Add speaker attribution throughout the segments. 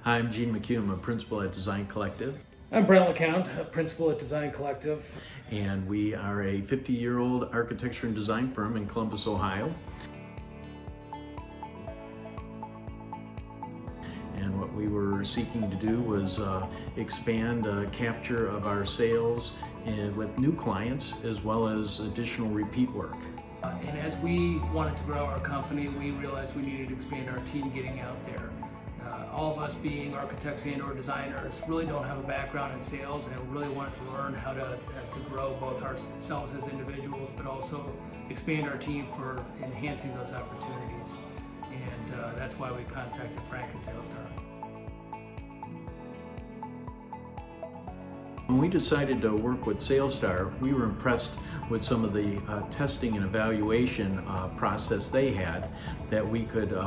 Speaker 1: Hi, I'm McHugh. I'm a principal at Design Collective,
Speaker 2: I'm Brent, LaCount, a principal at Design Collective.
Speaker 1: and we are a 50-year-old architecture and design firm in Columbus, Ohio. And what we were seeking to do was expand capture of our sales with new clients as well as additional repeat work.
Speaker 2: And as we wanted to grow our company, we realized we needed to expand our team getting out there. All of us being architects and or designers really don't have a background in sales and really wanted to learn how to grow both ourselves as individuals, but also expand our team for enhancing those opportunities. And that's why we contacted Frank and SalesStar.
Speaker 1: When we decided to work with SalesStar, we were impressed with some of the testing and evaluation process they had, that we could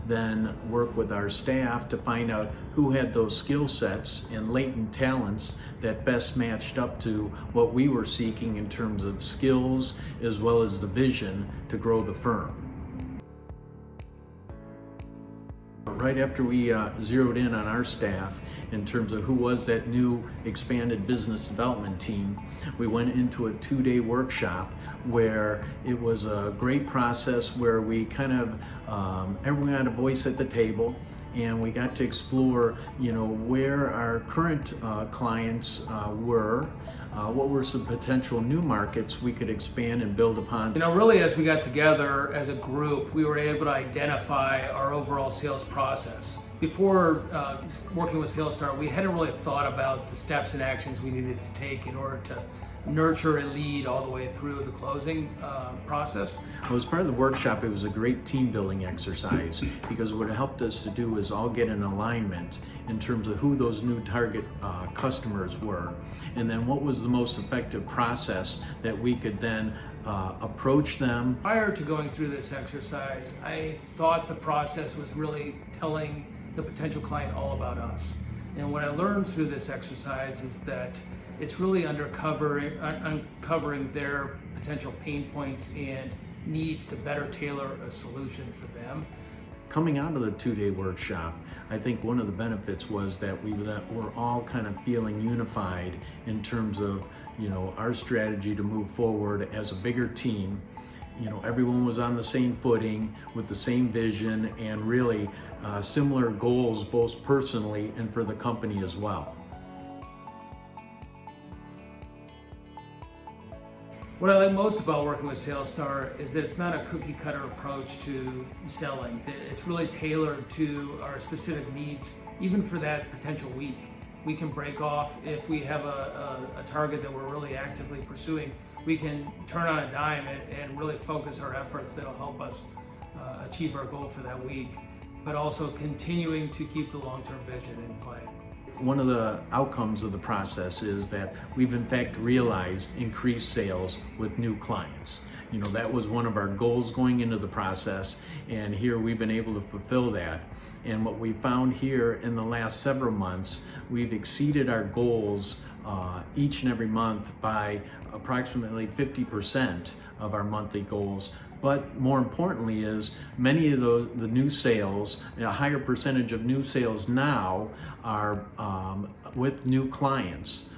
Speaker 1: then work with our staff to find out who had those skill sets and latent talents that best matched up to what we were seeking in terms of skills as well as the vision to grow the firm. Right after we zeroed in on our staff in terms of who was that new expanded business development team, we went into a 2-day workshop where it was a great process where we kind of, everyone had a voice at the table, and we got to explore, where our current clients were, what were some potential new markets we could expand and build upon.
Speaker 2: Really as we got together as a group, we were able to identify our overall sales process. Before working with SalesStar, we hadn't really thought about the steps and actions we needed to take in order to nurture a lead all the way through the closing process.
Speaker 1: Well, as part of the workshop, it was a great team building exercise, because what it helped us to do is all get in alignment in terms of who those new target customers were, and then what was the most effective process that we could then approach them.
Speaker 2: Prior to going through this exercise, I thought the process was really telling the potential client all about us. And what I learned through this exercise is that it's really uncovering their potential pain points and needs to better tailor a solution for them.
Speaker 1: Coming out of the 2-day workshop, I think one of the benefits was that we were all kind of feeling unified in terms of, our strategy to move forward as a bigger team. Everyone was on the same footing with the same vision and really similar goals, both personally and for the company as well.
Speaker 2: What I like most about working with SalesStar is that it's not a cookie cutter approach to selling. It's really tailored to our specific needs, even for that potential week. We can break off if we have a target that we're really actively pursuing. We can turn on a dime and really focus our efforts that'll help us achieve our goal for that week, but also continuing to keep the long-term vision in play.
Speaker 1: One of the outcomes of the process is that we've in fact realized increased sales with new clients. That was one of our goals going into the process, and here we've been able to fulfill that. And what we found here in the last several months, we've exceeded our goals each and every month by approximately 50% of our monthly goals. But more importantly is many of the new sales, a higher percentage of new sales now are with new clients.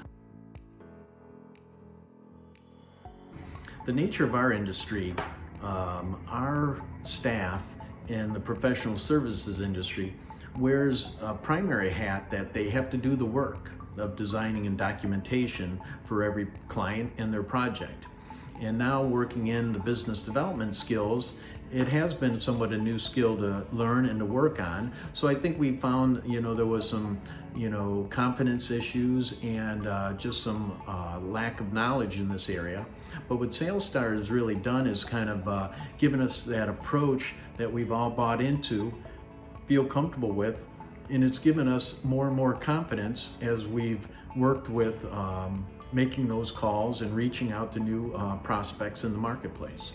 Speaker 1: The nature of our industry, our staff in the professional services industry wears a primary hat that they have to do the work of designing and documentation for every client and their project. And now working in the business development skills, it has been somewhat a new skill to learn and to work on. So I think we found, there was some, confidence issues and just some lack of knowledge in this area. But what SalesStar has really done is kind of given us that approach that we've all bought into, feel comfortable with, and it's given us more and more confidence as we've worked with making those calls and reaching out to new prospects in the marketplace.